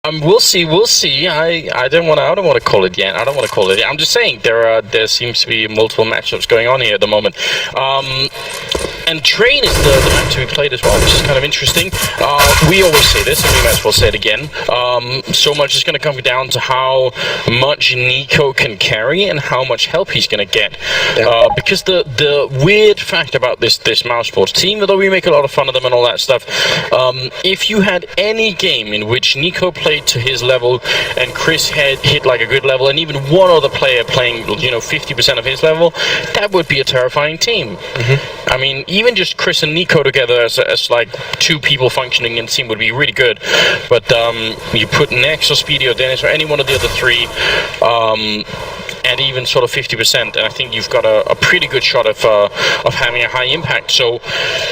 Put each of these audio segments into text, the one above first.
We'll see. We'll see. I don't want to call it yet. I don't want to call it yet. I'm just saying there seems to be multiple matchups going on here at the moment. And Train is the map to be played as well, which is kind of interesting. We always say this, and we might as well say it again. So much is going to come down to how much Nico can carry and how much help he's going to get. Yeah. Because the weird fact about this mousesports team, although we make a lot of fun of them and all that stuff, if you had any game in which Nico played to his level and Chris had hit like a good level, and even one other player playing 50% of his level, that would be a terrifying team. Mm-hmm. I mean, even just Chris and Nico together as like two people functioning in the team would be really good. But you put Nex or Speedy or Dennis or any one of the other three at even sort of 50%, and I think you've got a pretty good shot of having a high impact. So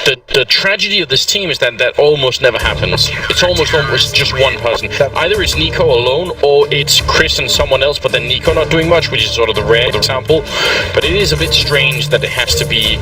the tragedy of this team is that almost never happens. It's almost just one person. Either it's Nico alone or it's Chris and someone else, but then Nico not doing much, which is sort of the rare example. But it is a bit strange that it has to be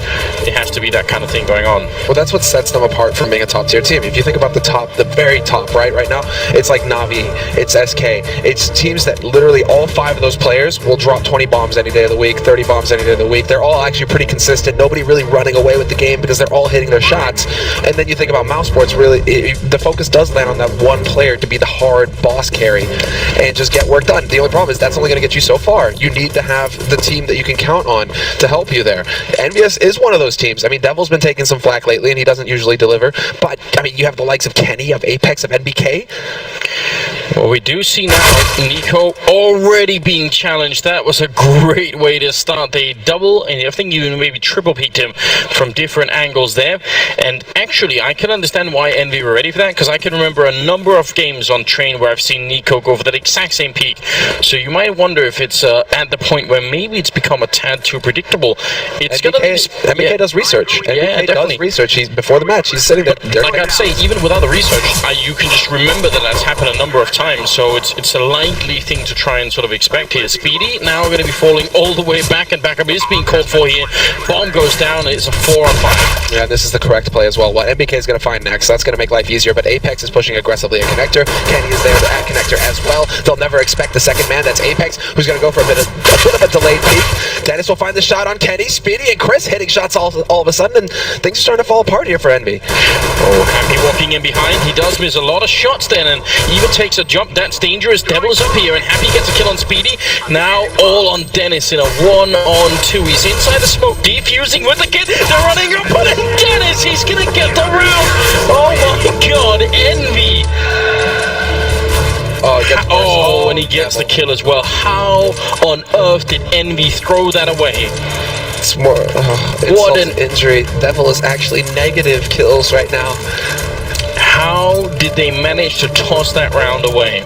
that kind of thing going on. Well, that's what sets them apart from being a top tier team. If you think about the very top right now, it's like Navi, it's SK, it's teams that literally all 5 of those players will drop 20 bombs any day of the week, 30 bombs any day of the week. They're all actually pretty consistent. Nobody really running away with the game because they're all hitting their shots. And then you think about mousesports, really, the focus does land on that one player to be the hard boss carry and just get work done. The only problem is that's only going to get you so far. You need to have the team that you can count on to help you there. EnVyUs is one of those teams. I mean, Devil's been taking some flack lately and he doesn't usually deliver, but I mean, you have the likes of Kenny, of Apex, of NBK. Well, we do see now Nico already being challenged. That was a great way to start. They double, and I think you maybe triple peaked him from different angles there. And actually, I can understand why Envy were ready for that, because I can remember a number of games on Train where I've seen Nico go for that exact same peak. So you might wonder if it's at the point where maybe it's become a tad too predictable. It's NBK does research. NBK does research. He's before the match. He's sitting there. Like I'd say, even without the research, you can just remember that that's happened a number of times. So it's a likely thing to try and sort of expect here. Speedy now going to be falling all the way back and back up. Is being called for here. Bomb goes down. It's a 4-on-5. Yeah, this is the correct play as well. What NBK is going to find next, that's going to make life easier. But Apex is pushing aggressively at connector. Kenny is there at connector as well. They'll never expect the second man. That's Apex, who's going to go for a bit of a delayed peek. Dennis will find the shot on Kenny. Speedy and Chris hitting shots all of a sudden, and things are starting to fall apart here for Envy. Oh, Happy walking in behind. He does miss a lot of shots then, and even takes a jump. That's dangerous. Devil is up here, and Happy gets a kill on Speedy. Now all on Dennis in a 1-on-2. He's inside the smoke, defusing with the kid. They're running up on Dennis. He's gonna get the round. Oh my God, Envy. And he gets the kill as well. How on earth did Envy throw that away? It's more. What an injury. Devil is actually negative kills right now. How did they manage to toss that round away?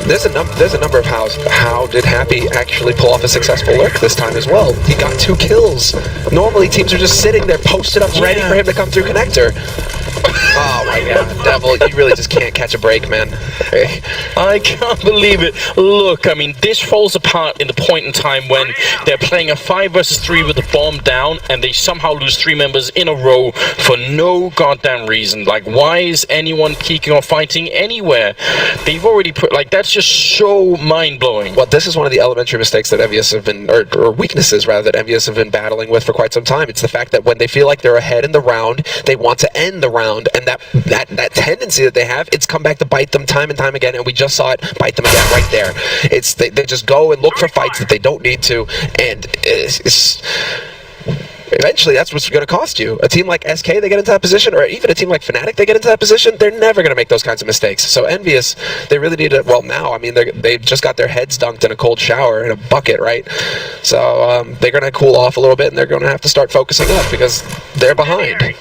There's a number of hows. How did Happy actually pull off a successful lurk this time as well? He got 2 kills. Normally teams are just sitting there posted up ready for him to come through connector. Oh my God, Devil, you really just can't catch a break, man. I can't believe it. Look, I mean, this falls apart in the point in time when they're playing a 5 versus 3 with the bomb down, and they somehow lose 3 members in a row for no goddamn reason. Like, why is anyone peeking or fighting anywhere? They've already put, like, that's just so mind-blowing. Well, this is one of the elementary mistakes that EnVyUs have been, or weaknesses rather, that EnVyUs have been battling with for quite some time. It's the fact that when they feel like they're ahead in the round, they want to end the round, and that tendency that they have, it's come back to bite them time and time again, and we just saw it bite them again right there. It's they just go and look for fights that they don't need to, and eventually that's what's going to cost you. A team like SK, they get into that position, or even a team like Fnatic, they get into that position, they're never going to make those kinds of mistakes. So EnVyUs, they really need to, well now, I mean, they've just got their heads dunked in a cold shower in a bucket, right? So they're going to cool off a little bit, and they're going to have to start focusing up because they're behind.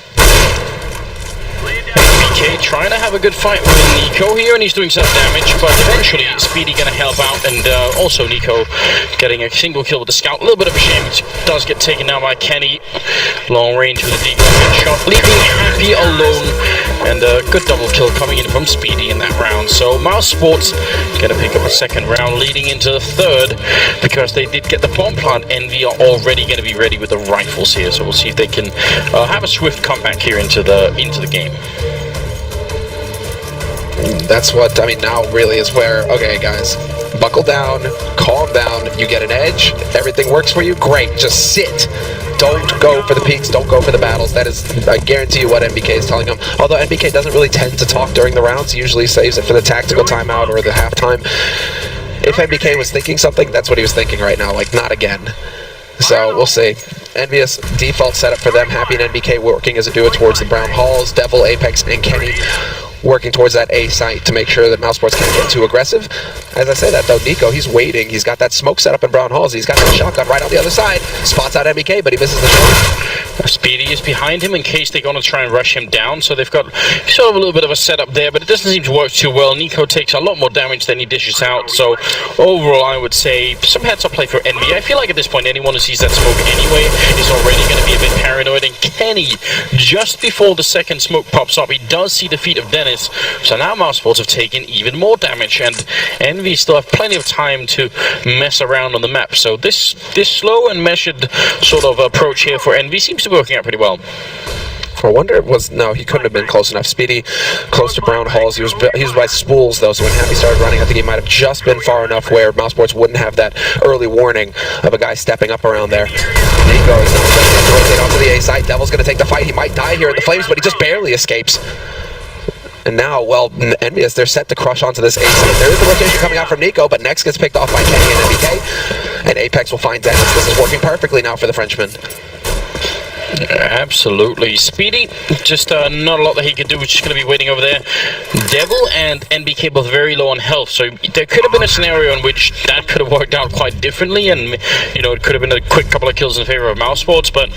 NBK trying to have a good fight with Nico here, and he's doing some damage, but eventually Speedy gonna help out, and also Nico getting a single kill with the scout. A little bit of a shame, it does get taken down by Kenny. Long range with a deep shot, leaving Happy alone, and a good double kill coming in from Speedy in that round. So mousesports gonna pick up a second round, leading into the third, because they did get the bomb plant. Envy are already gonna be ready with the rifles here, so we'll see if they can have a swift comeback here into the game. that's what, I mean, now really is where, okay, guys, buckle down, calm down, you get an edge, everything works for you, great, just sit. Don't go for the peaks, don't go for the battles. That is, I guarantee you what NBK is telling him. Although NBK doesn't really tend to talk during the rounds, he usually saves it for the tactical timeout or the halftime. If NBK was thinking something, that's what he was thinking right now, like, not again. So, we'll see. EnVyUs default setup for them. Happy and NBK working as a duo towards the Brown Halls. Devil, Apex, and Kenny working towards that A site to make sure that mousesports can't get too aggressive. As I say that though, Nico, he's waiting. He's got that smoke set up in Brown Halls. He's got that shotgun right on the other side. Spots out NBK, but he misses the shot. Speedy is behind him in case they're going to try and rush him down, so they've got sort of a little bit of a setup there, but it doesn't seem to work too well. Nico takes a lot more damage than he dishes out, so overall I would say some heads-up play for Envy. I feel like at this point anyone who sees that smoke anyway is already going to be a bit paranoid, and Kenny, just before the second smoke pops up, he does see the feet of Dennis, so now mousesports have taken even more damage, and Envy still have plenty of time to mess around on the map, so this slow and measured sort of approach here for Envy seems to be working out pretty well. I wonder if it was, no, he couldn't have been close enough. Speedy, close to Brown Halls. He was by spools, though, so when Happy started running, I think he might have just been far enough where mousesports wouldn't have that early warning of a guy stepping up around there. Nico is now going to rotate onto the A site. Devil's going to take the fight. He might die here in the flames, but he just barely escapes. And now, well, EnVyUs, they're set to crush onto this A site. There is the rotation coming out from Nico, but next gets picked off by Kenny and NBK. And Apex will find Dennis. This is working perfectly now for the Frenchman. Absolutely. Speedy, just not a lot that he could do. We're just going to be waiting over there. Devil and NBK both very low on health, so there could have been a scenario in which that could have worked out quite differently, and you know, it could have been a quick couple of kills in favor of mousesports, but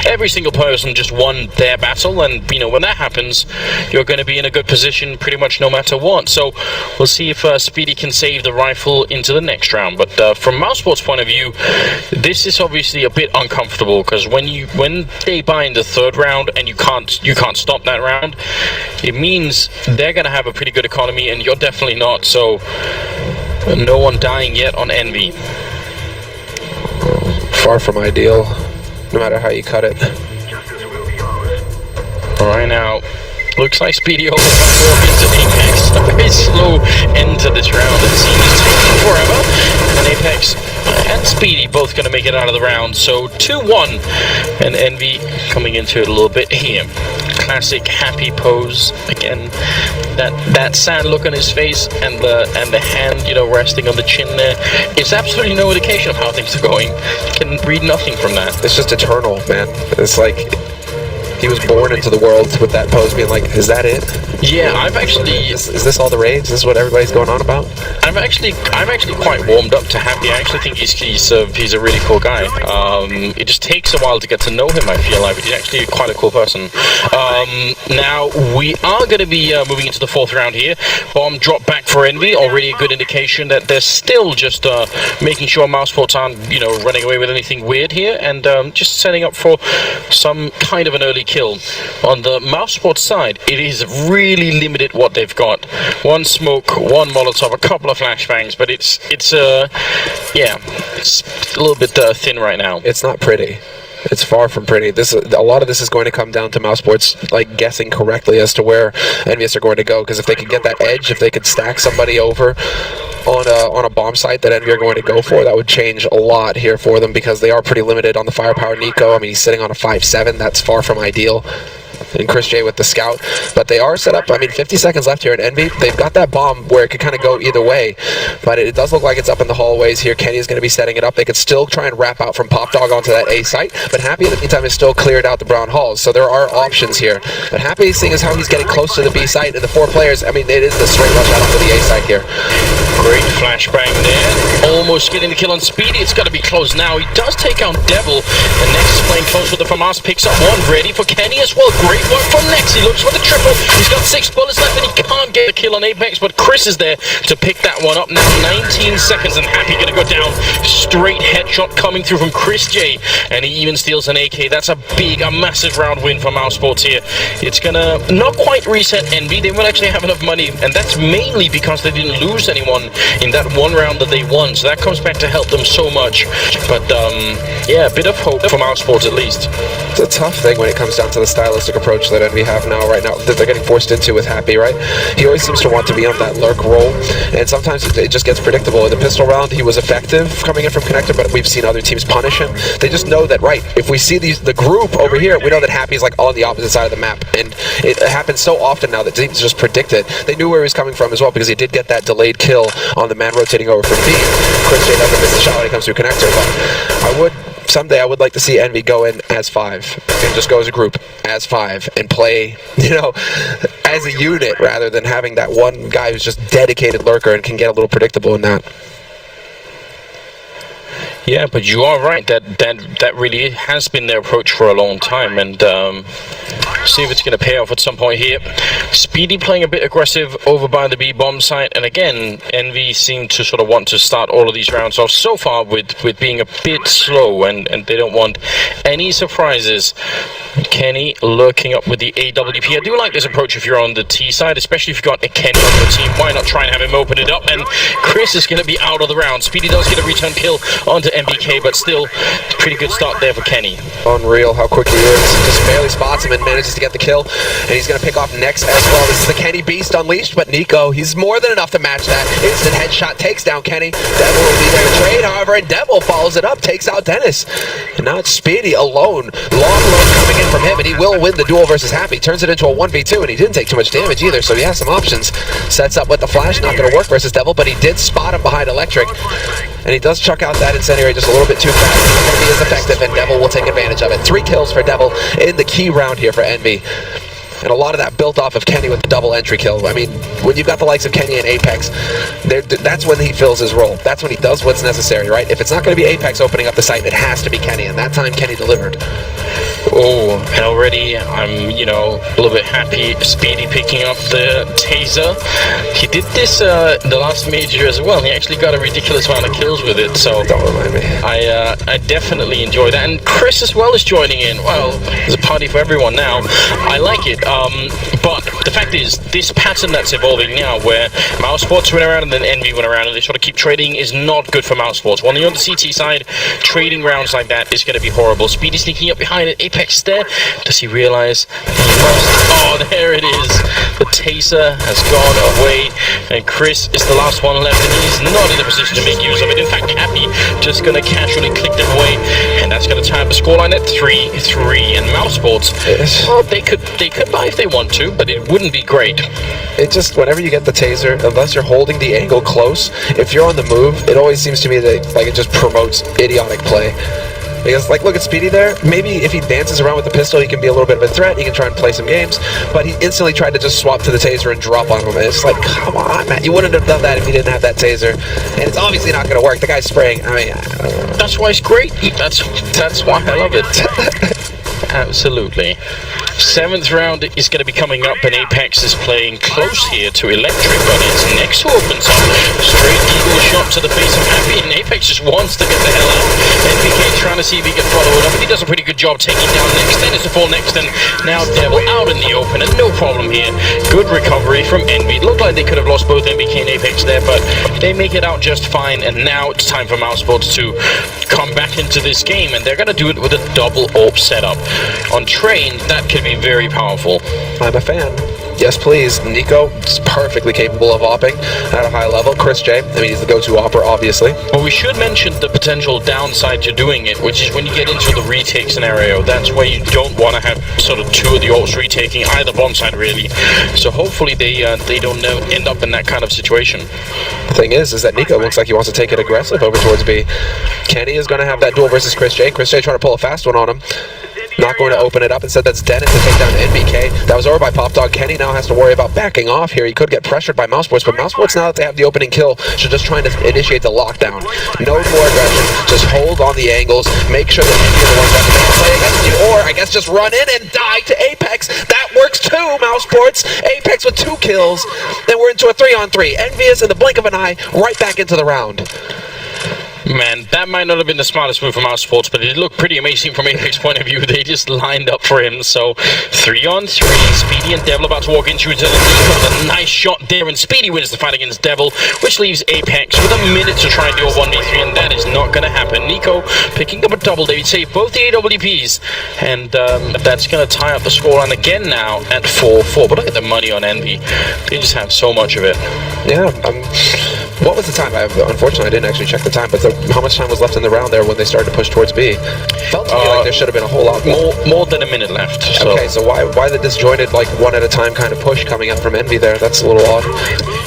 every single person just won their battle, and you know, when that happens, you're going to be in a good position pretty much no matter what. So we'll see if Speedy can save the rifle into the next round. But from mousesports' point of view, this is obviously a bit uncomfortable, because when they buy in the third round and you can't stop that round, it means they're gonna have a pretty good economy and you're definitely not, so no one dying yet on Envy. Far from ideal, no matter how you cut it. Alright, now looks like Speedy will walk into Apex. A very slow end to this round. It seems taking forever. And Apex and Speedy both going to make it out of the round. So 2-1. And Envy coming into it a little bit here. Classic Happy pose. Again, that sad look on his face and the hand, you know, resting on the chin there. It's absolutely no indication of how things are going. You can read nothing from that. It's just eternal, man. It's like he was born into the world with that pose, being like, is that it? Yeah, I've actually... Is this all the rage? Is this what everybody's going on about? I'm actually quite warmed up to Happy. I actually think he's a really cool guy. It just takes a while to get to know him, I feel like, but he's actually quite a cool person. Now, we are going to be moving into the fourth round here. Bomb drop back for Envy, already a good indication that they're still just making sure mousesports aren't, you know, running away with anything weird here, and just setting up for some kind of an early kill. On the mousesports side, it is really limited what they've got. One smoke, one molotov, a couple of flashbangs, but it's a little bit thin right now. It's not pretty. It's far from pretty. A lot of this is going to come down to mousesports like guessing correctly as to where EnVyUs are going to go, because if they could get that edge, if they could stack somebody over on a bomb site that Envy are going to go for, that would change a lot here for them, because they are pretty limited on the firepower. Nico, I mean, he's sitting on a 5.7. That's far from ideal. And Chris J with the scout, but they are set up. I mean, 50 seconds left here at Envy. They've got that bomb where it could kind of go either way, but it does look like it's up in the hallways here. Kenny is going to be setting it up. They could still try and wrap out from Pop Dog onto that A site, but Happy in the meantime is still cleared out the Brown Halls, so there are options here. But Happy, seeing as how he's getting close to the B site, and the four players, I mean, it is the straight rush out onto the A site here. Great flashbang there. Almost getting the kill on Speedy. It's got to be close now. He does take out Devil, and Nex is playing close with the FAMAS. Picks up one, ready for Kenny as well. Great work from Nex. He looks for the triple. He's got 6 bullets left, and he can't get a kill on Apex, but Chris is there to pick that one up. Now 19 seconds, and Happy gonna go down. Straight headshot coming through from Chris J, and he even steals an AK. That's a massive round win for mousesports here. It's gonna not quite reset Envy. They won't actually have enough money, and that's mainly because they didn't lose anyone in that one round that they won, so that comes back to help them so much. But yeah, a bit of hope for mousesports at least. It's a tough thing when it comes down to the stylistic approach that Envy have now, right now, that they're getting forced into with Happy, right? He always seems seems to want to be on that lurk role, and sometimes it just gets predictable. In the pistol round, he was effective coming in from connector, but we've seen other teams punish him. They just know that, right, if we see the group over here, we know that Happy is like on the opposite side of the map, and it happens so often now that teams just predict it. They knew where he was coming from as well, because he did get that delayed kill on the man rotating over from B. Chris J doesn't miss a shot when he comes through connector, but someday I would like to see Envy go in as 5 and just go as a group as 5 and play, you know, as a unit rather than having that one guy who's just dedicated lurker and can get a little predictable in that. Yeah, but you are right. That really has been their approach for a long time, and see if it's going to pay off at some point here. Speedy playing a bit aggressive over by the B bomb site, and again, Envy seem to sort of want to start all of these rounds off so far with being a bit slow, and they don't want any surprises. Kenny lurking up with the AWP. I do like this approach if you're on the T side, especially if you've got a Kenny on your team. Why not try and have him open it up? And Chris is going to be out of the round. Speedy does get a return kill onto MBK, but still, pretty good start there for Kenny. Unreal how quick he is. Just barely spots him and manages to get the kill, and he's going to pick off next as well. This is the Kenny Beast unleashed, but Nico, he's more than enough to match that. Instant headshot takes down Kenny. Devil will be there to trade, however, and Devil follows it up, takes out Dennis. And now it's Speedy alone. Long run coming in from him, and he will win the duel versus Happy. Turns it into a 1v2, and he didn't take too much damage either, so he has some options. Sets up with the flash, not going to work versus Devil, but he did spot him behind Electric. And he does chuck out that incendiary just a little bit too fast. It's not going to be as effective, and Devil will take advantage of it. 3 kills for Devil in the key round here for Envy. And a lot of that built off of Kenny with the double entry kill. I mean, when you've got the likes of Kenny and Apex, that's when he fills his role. That's when he does what's necessary, right? If it's not going to be Apex opening up the site, it has to be Kenny, and that time Kenny delivered. Oh, and already I'm, you know, a little bit happy. Speedy picking up the taser. He did this the last major as well. He actually got a ridiculous amount of kills with it. So don't remind me. I definitely enjoy that. And Chris as well is joining in. Well, there's a party for everyone now. I like it. But the fact is, this pattern that's evolving now, where mousesports went around and then Envy went around, and they sort of keep trading, is not good for mousesports. When you're on the CT side, trading rounds like that is going to be horrible. Speedy sneaking up behind it. Apex there. Does he realize he must? Oh, there it is. The taser has gone away, and Chris is the last one left, and he's not in a position to make use of it. In fact, Happy just going to casually click them away, and that's going to tie up the scoreline at 3-3. And mousesports, well, they could buy if they want to, but it wouldn't be great. It just, whenever you get the taser, unless you're holding the angle close, if you're on the move, it always seems to me that like it just promotes idiotic play. Because, like, look at Speedy there. Maybe if he dances around with the pistol, he can be a little bit of a threat. He can try and play some games. But he instantly tried to just swap to the taser and drop on him. And it's like, come on, man. You wouldn't have done that if you didn't have that taser. And it's obviously not going to work. The guy's spraying. I mean, that's why it's great. That's why I love it. Absolutely. 7th round is going to be coming up, and Apex is playing close here to Electric, but it's next who opens up. Straight eagle shot to the face of Happy, and Apex just wants to get the hell out. NPK trying to see if he can follow it up, and he does a pretty good job taking down next. Then it's a full next, and now Devil out in the open, and no problem here. Good recovery from Envy. It looked like they could have lost both NPK and Apex there, but they make it out just fine, and now it's time for mousesports to come back into this game, and they're going to do it with a double AWP setup. On Train, that could be very powerful. I'm a fan. Yes, please. Nico is perfectly capable of opping at a high level. Chris J, I mean, he's the go-to opper, obviously. Well, we should mention the potential downside to doing it, which is when you get into the retake scenario. That's where you don't want to have sort of 2 of the ults retaking either bomb side, really. So hopefully they don't end up in that kind of situation. The thing is that Nico looks like he wants to take it aggressive over towards B. Kenny is going to have that duel versus Chris J. Chris J trying to pull a fast one on him. Not going to open it up. Instead, that's Dennis to take down NBK. That was over by Pop Dog. Kenny now has to worry about backing off here. He could get pressured by mousesports, but mousesports, now that they have the opening kill, should just trying to initiate the lockdown. No more aggression. Just hold on the angles. Make sure that you're the ones that can play against you, or I guess just run in and die to Apex. That works too, mousesports. Apex with 2 kills. Then we're into a 3-on-3. EnVyUs in the blink of an eye, right back into the round. Man, that might not have been the smartest move from mousesports, but it looked pretty amazing from Apex's point of view. They just lined up for him. So 3-on-3, Speedy and Devil about to walk into each other. Nico, a nice shot there, and Speedy wins the fight against Devil, which leaves Apex with a minute to try and do a 1v3, and that is not going to happen. Nico picking up a double. They would save both the AWPs, and that's going to tie up the scoreline again now at 4-4. But look at the money on Envy. They just have so much of it. Yeah, what was the time? Unfortunately, I didn't actually check the time, but how much time was left in the round there when they started to push towards B? Felt to me like there should have been a whole lot more than a minute left. So. Okay, so why the disjointed, like, one at a time kind of push coming up from Envy there? That's a little odd.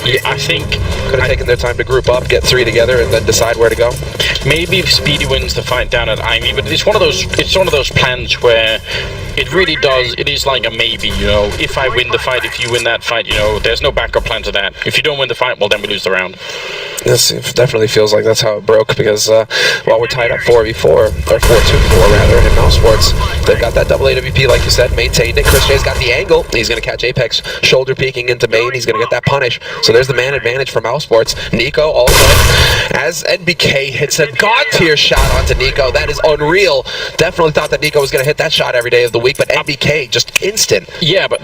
Yeah, I think could have taken their time to group up, get 3 together, and then decide where to go. Maybe if Speedy wins the fight down at Ivy, but it's one of those plans where it really does. It is like a maybe, you know. If I win the fight, if you win that fight, you know, there's no backup plan to that. If you don't win the fight, well, then we lose the round. This definitely feels like that's how it broke, because while we're tied up 4v4, or 4-2-4 rather, in mousesports, they've got that double AWP, like you said, maintained it. Chris J's got the angle. He's going to catch Apex shoulder peeking into main. He's going to get that punish. So there's the man advantage for mousesports. Nico also, as NBK hits a god-tier shot onto Nico. That is unreal. Definitely thought that Nico was going to hit that shot every day of the week, but NBK just instant. Yeah, but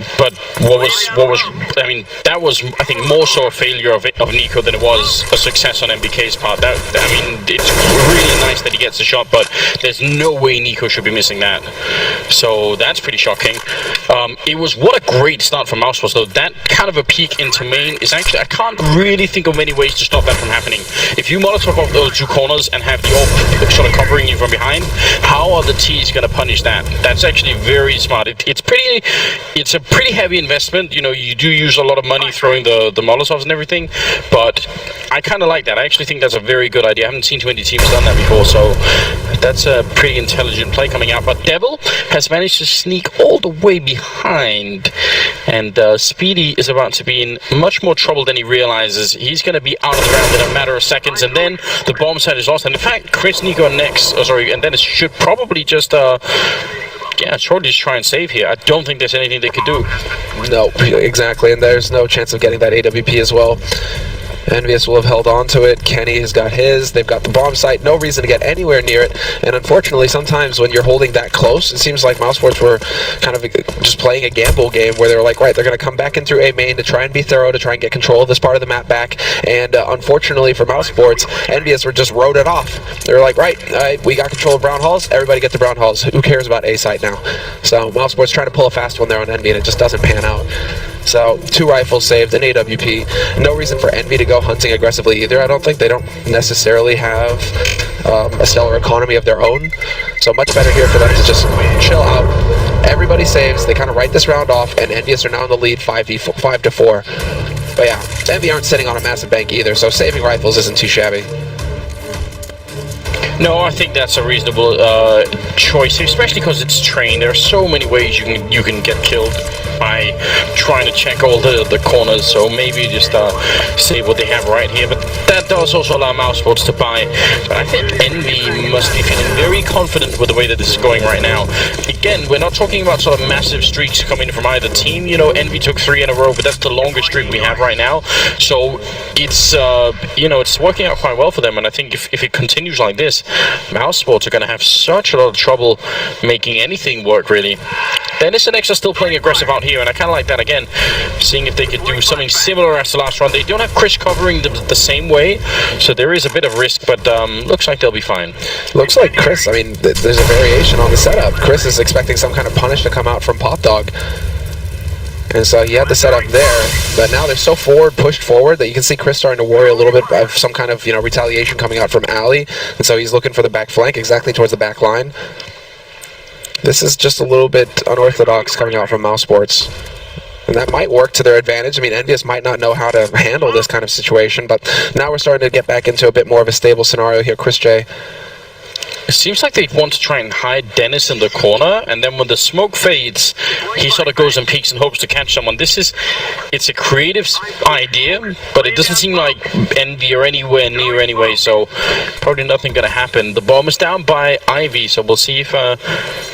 what was I mean, that was, I think, more so a failure of Nico than it was a success on NBK's part. I mean, it's really nice that he gets the shot, but there's no way Nico should be missing that. So that's pretty shocking. It was, what a great start from mousesports, though. That kind of a peek into main is actually, I can't really think of many ways to stop that from happening. If you Molotov off those 2 corners and have the AWP sort of covering you from behind, how are the T's going to punish that? That's actually very smart. It's a pretty heavy investment. You know, you do use a lot of money throwing the Molotovs and everything, but I kind of like that. I actually think that's a very good idea. I haven't seen too many teams done that before, so that's a pretty intelligent play coming out. But Devil has managed to sneak all the way behind, and Speedy is about to be in much more trouble than he realizes. He's going to be out of the round in a matter of seconds, and then the bomb site is lost. And in fact, Chris, Nico, and next, and then it should probably just yeah, shortly just try and save here. I don't think there's anything they could do. No, exactly, and there's no chance of getting that AWP as well. EnVyUs will have held on to it. Kenny has got his. They've got the bomb site. No reason to get anywhere near it. And unfortunately, sometimes when you're holding that close, it seems like mousesports were kind of just playing a gamble game where they're like, right, they're going to come back in through A main to try and be thorough, to try and get control of this part of the map back. And unfortunately for mousesports, EnVyUs were just wrote it off. They were like, right, we got control of Brown Halls. Everybody get the Brown Halls. Who cares about A site now? So mousesports trying to pull a fast one there on Envy, and it just doesn't pan out. So 2 rifles saved, an AWP. No reason for Envy to go hunting aggressively either. I don't think they don't necessarily have a stellar economy of their own. So much better here for them to just chill out. Everybody saves. They kind of write this round off, and EnVyUs are now in the lead 5-4. But yeah, Envy aren't sitting on a massive bank either, so saving rifles isn't too shabby. No, I think that's a reasonable choice, especially because it's trained. There are so many ways you can get killed by trying to check all the corners, so maybe just save what they have right here. But that does also allow mousesports to buy. But I think Envy must be feeling very confident with the way that this is going right now. Again, we're not talking about sort of massive streaks coming from either team. You know, Envy took 3 in a row, but that's the longest streak we have right now. So it's you know, it's working out quite well for them. And I think if it continues like this, mousesports are going to have such a lot of trouble making anything work, really. Dennis and X are still playing aggressive out here, and I kind of like that again, seeing if they could do something similar as the last round. They don't have Chris covering the same way, so there is a bit of risk, but looks like they'll be fine. Looks like Chris, I mean, there's a variation on the setup. Chris is expecting some kind of punish to come out from Pop Dog. And so he had the setup there, but now they're so pushed forward that you can see Chris starting to worry a little bit of some kind of, you know, retaliation coming out from Ali. And so he's looking for the back flank exactly towards the back line. This is just a little bit unorthodox coming out from mousesports. And that might work to their advantage. I mean, EnVyUs might not know how to handle this kind of situation, but now we're starting to get back into a bit more of a stable scenario here. Chris J It seems like they want to try and hide Dennis in the corner, and then when the smoke fades, he sort of goes and peeks and hopes to catch someone. It's a creative idea, but it doesn't seem like Envy are anywhere near anyway, so probably nothing going to happen. The bomb is down by Ivy, so we'll see if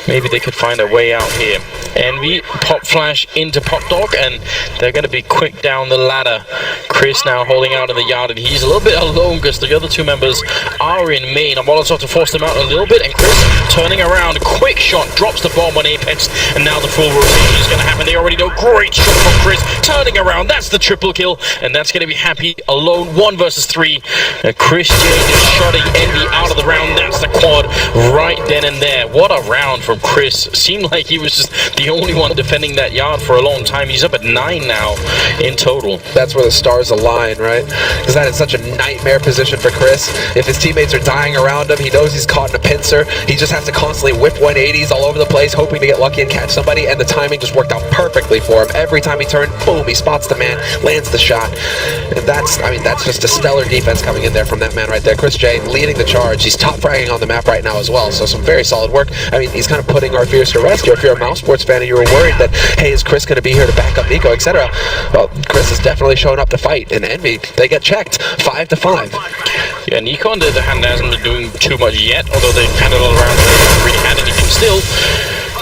maybe they could find a way out here. Envy, pop flash into Pop Dog, and they're going to be quick down the ladder. Chris now holding out in the yard, and he's a little bit alone because the other two members are in main. A Molotov to force them out a little bit, and Chris turning around, quick shot, drops the bomb on Apex, and now the full rotation is going to happen. They already know. Great shot from Chris, turning around, that's the triple kill, and that's going to be Happy alone, 1 versus 3. Chris J is shotting Envy out of the round. That's the quad right then and there. What a round from Chris. Seemed like he was just the only one defending that yard for a long time. He's up at 9 now in total. That's where the stars align, right? Because that is such a nightmare position for Chris. If his teammates are dying around him, he knows he's caught in a pincer. He just has to constantly whip 180s all over the place, hoping to get lucky and catch somebody, and the timing just worked out perfectly for him. Every time he turned, boom, he spots the man, lands the shot. And that's just a stellar defense coming in there from that man right there. Chris J leading the charge. He's top fragging on the map right now as well, so some very solid work. I mean, he's kind of putting our fears to rest here. If you're a mousesports fan and you were worried that, hey, is Chris going to be here to back up Nico, etc., well, Chris is definitely showing up to fight. And Envy, they get checked 5-5. Yeah, Nico on the other hand hasn't been doing too much yet, although they've handled all around, they haven't really had anything still.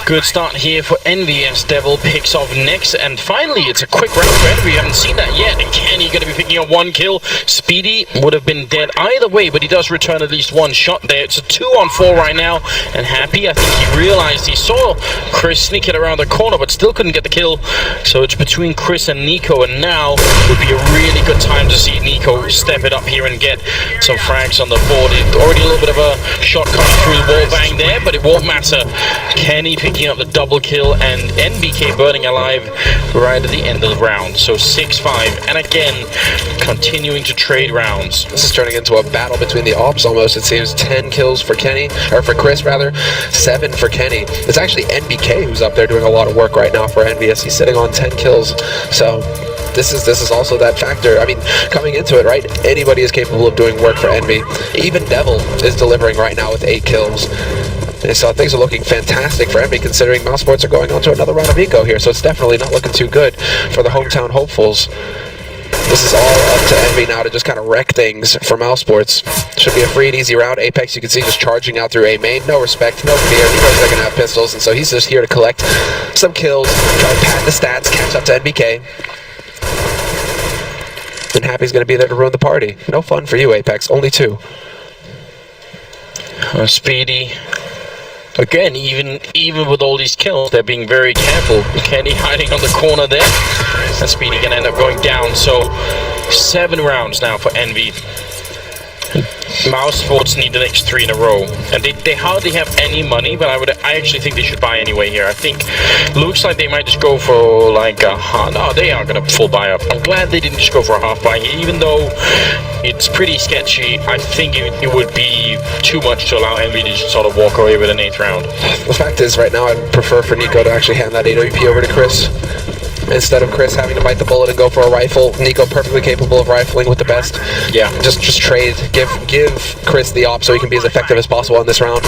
Good start here for EnVyUs. Devil picks off next, and finally it's a quick round for Envy. Haven't seen that yet. And Kenny going to be picking up 1 kill. Speedy would have been dead either way, but he does return at least 1 shot there. It's a 2-on-4 right now, and Happy, I think he realized he saw Chris sneaking around the corner, but still couldn't get the kill. So it's between Chris and Nico, and now would be a really good time to see Nico step it up here and get some frags on the board. It's already a little bit of a shot coming through the wall bang there, but it won't matter. Kenny picking up the double kill, and NBK burning alive right at the end of the round. So 6-5, and again continuing to trade rounds. This is turning into a battle between the ops almost. It seems 10 kills for Kenny, or for Chris rather, 7 for Kenny. It's actually NBK who's up there doing a lot of work right now for EnVyUs. He's sitting on 10 kills. So this is also that factor. I mean, coming into it, right, anybody is capable of doing work for Envy. Even Devil is delivering right now with 8 kills. And so things are looking fantastic for Envy, considering mousesports are going on to another round of eco here, so it's definitely not looking too good for the hometown hopefuls. This is all up to Envy now to just kind of wreck things for mousesports. Should be a free and easy round. Apex, you can see, just charging out through A main. No respect, no fear. He knows they're going to have pistols, and so he's just here to collect some kills, try to pad the stats, catch up to NBK. And Happy's going to be there to ruin the party. No fun for you, Apex. Only 2. Speedy. Again, even with all these kills, they're being very careful. Kenny hiding on the corner there. And Speedy gonna end up going down. So 7 rounds now for Envy. mousesports need the next 3 in a row, and they hardly have any money, but I actually think they should buy anyway here. I think looks like they might just go for like a half. No, they are gonna full buy up. I'm glad they didn't just go for a half buy here, even though it's pretty sketchy. I think it would be too much to allow Envy to just sort of walk away with an 8th round. The fact is, right now I'd prefer for Nico to actually hand that AWP over to Chris. Instead of Chris having to bite the bullet and go for a rifle. Nico perfectly capable of rifling with the best. Yeah. Just trade. Give Chris the op so he can be as effective as possible in this round.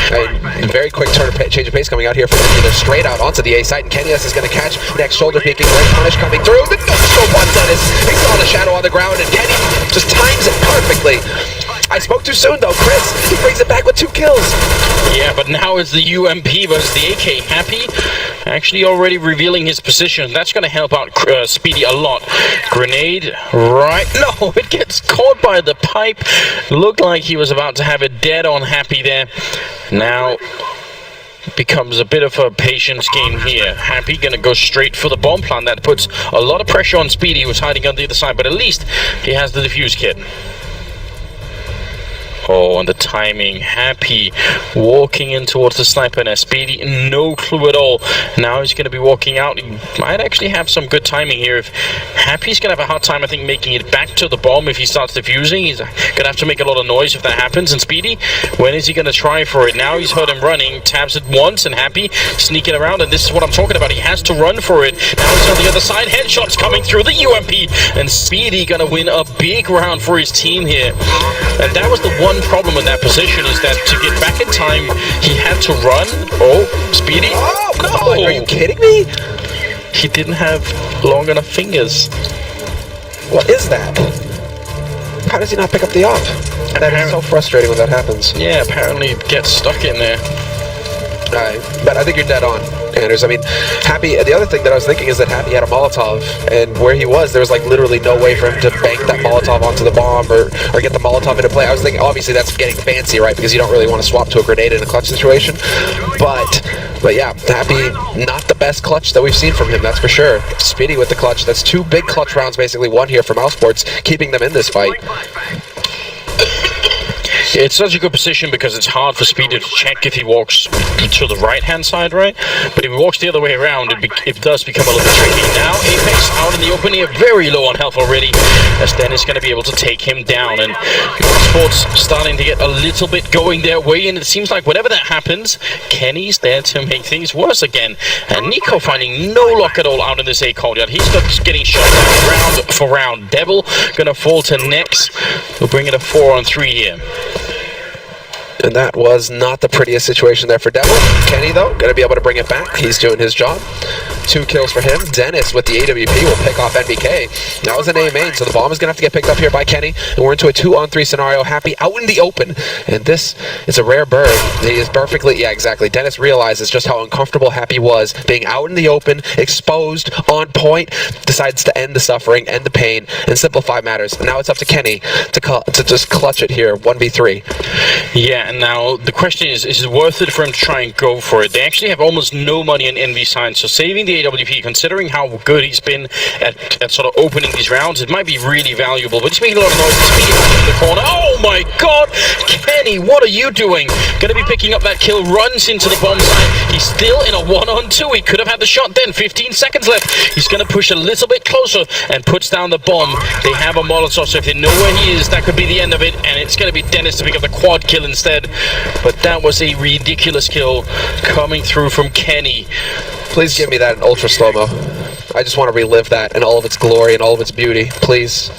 And very quick change of pace coming out here from either straight out onto the A site, and Kenyas is going to catch next shoulder peeking. Great punish coming through. The no-scope on Dennis. He saw the shadow on the ground, and Kenny just times it perfectly. I spoke too soon though, Chris. He brings it back with 2 kills. Yeah, but now it's the UMP versus the AK. Happy actually already revealing his position. That's going to help out Speedy a lot. Grenade, right? No, it gets caught by the pipe. Looked like he was about to have it dead on Happy there. Now becomes a bit of a patience game here. Happy gonna go straight for the bomb plant. That puts a lot of pressure on Speedy, who's hiding on the other side, but at least he has the defuse kit. Oh, and the timing. Happy walking in towards the sniper nest. Speedy, no clue at all. Now he's going to be walking out. He might actually have some good timing here. If Happy's going to have a hard time, I think, making it back to the bomb if he starts defusing. He's going to have to make a lot of noise if that happens. And Speedy, when is he going to try for it? Now he's heard him running. Tabs it once, and Happy sneaking around. And this is what I'm talking about. He has to run for it. Now he's on the other side. Headshots coming through the UMP. And Speedy going to win a big round for his team here. And that was the one problem in that position, is that to get back in time, he had to run. Oh, Speedy. Oh, no! are you kidding me? He didn't have long enough fingers. What is that? How does he not pick up the op? That is so frustrating when that happens. Yeah, apparently it gets stuck in there. But I think you're dead on, Anders. I mean, Happy, the other thing that I was thinking is that Happy had a Molotov, and where he was, there was like literally no way for him to bank that Molotov onto the bomb or get the Molotov into play. I was thinking, obviously that's getting fancy, right? Because you don't really want to swap to a grenade in a clutch situation. But yeah, Happy, not the best clutch that we've seen from him, that's for sure. Speedy with the clutch. That's 2 big clutch rounds basically won here for mousesports, keeping them in this fight. It's such a good position because it's hard for Speedy to check if he walks to the right-hand side, right? But if he walks the other way around, it does become a little bit tricky. Now, Apex out in the open here, very low on health already, as Dennis going to be able to take him down. And Sports starting to get a little bit going their way, and it seems like whenever that happens, Kenny's there to make things worse again. And Nico finding no luck at all out in this A courtyard. He's just getting shot down round for round. Devil going to fall to Nex. We'll bring it a 4-on-3 here. And that was not the prettiest situation there for Devil. Kenny, though, going to be able to bring it back. He's doing his job. 2 kills for him. Dennis with the AWP will pick off NBK. That was an A main, so the bomb is going to have to get picked up here by Kenny. And we're into a 2-on-3 scenario. Happy out in the open. And this is a rare bird. He is perfectly, yeah, exactly. Dennis realizes just how uncomfortable Happy was being out in the open, exposed, on point, decides to end the suffering, end the pain, and simplify matters. And now it's up to Kenny to just clutch it here, 1v3. Yeah, and now the question is it worth it for him to try and go for it? They actually have almost no money in NV signs, so saving the AWP, considering how good he's been at sort of opening these rounds, it might be really valuable. But he's making a lot of noise. Speedy in the corner. Oh my god! Kenny, what are you doing? Gonna be picking up that kill, runs into the bomb site. He's still in a 1-on-2. He could have had the shot then. 15 seconds left. He's gonna push a little bit closer and puts down the bomb. They have a Molotov, so if they know where he is, that could be the end of it. And it's gonna be Dennis to pick up the quad kill instead. But that was a ridiculous kill coming through from Kenny. Please give me that in ultra slow-mo. I just want to relive that in all of its glory and all of its beauty. Please.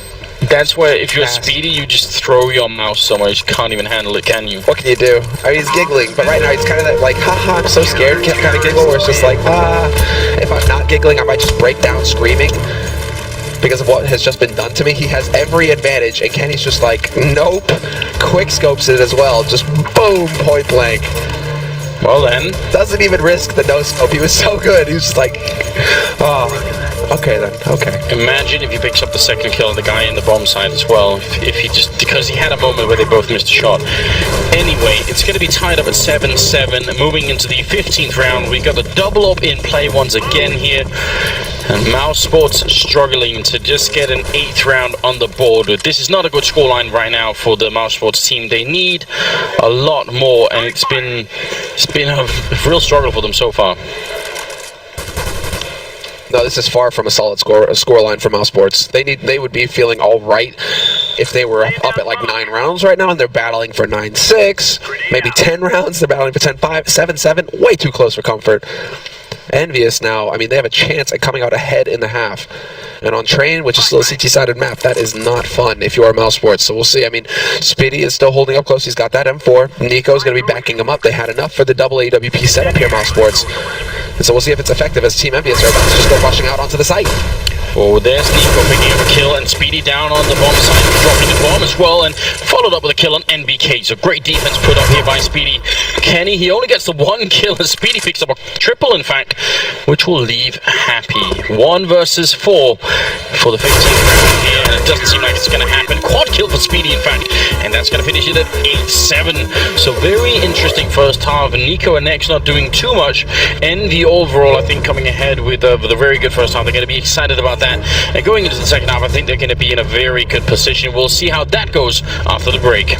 That's where, if you're Speedy, you just throw your mouse somewhere. You can't even handle it, can you? What can you do? I mean, he's giggling, but right now he's kind of that, like, haha, I'm so scared kind of giggle, where it's just like, if I'm not giggling, I might just break down screaming because of what has just been done to me. He has every advantage, and Kenny's just like, nope. Quick scopes it as well. Just boom, point blank. Well then. Doesn't even risk the no scope. He was so good. He was just like, oh, okay then, okay. Imagine if he picks up the second kill on the guy in the bomb side as well. If he just, because he had a moment where they both missed a shot. Anyway, it's going to be tied up at 7-7. Moving into the 15th round, we got the double up in play once again here. And mousesports struggling to just get an 8th round on the board. This is not a good scoreline right now for the mousesports team. They need a lot more, and it's been a real struggle for them so far. No, this is far from a solid scoreline for mousesports. They would be feeling all right if they were up at like 9 rounds right now, and they're battling for 9-6, maybe 10 rounds. They're battling for 10-5, 7-7. Way too close for comfort. EnVyUs now, I mean, they have a chance at coming out ahead in the half. And on Train, which is still a CT-sided map, that is not fun if you are mousesports. So we'll see. I mean, Speedy is still holding up close. He's got that M4. Nico's going to be backing him up. They had enough for the double AWP setup here, mousesports. And so we'll see if it's effective as Team EnVyUs are about to just go rushing out onto the site. Oh, there's Nico picking up a kill, and Speedy down on the bomb side, dropping the bomb as well, and followed up with a kill on NBK. So great defense put up here by Speedy. Kenny, he only gets the 1 kill, and Speedy picks up a triple, in fact, which will leave Happy. 1 versus 4 for the 15th round here, and it doesn't seem like it's going to happen. Quad kill for Speedy, in fact, and that's going to finish it at 8-7. So very interesting first half. Nico and Nex not doing too much. Envy overall, I think, coming ahead with a very good first half. They're going to be excited about that. And going into the second half, I think they're going to be in a very good position. We'll see how that goes after the break.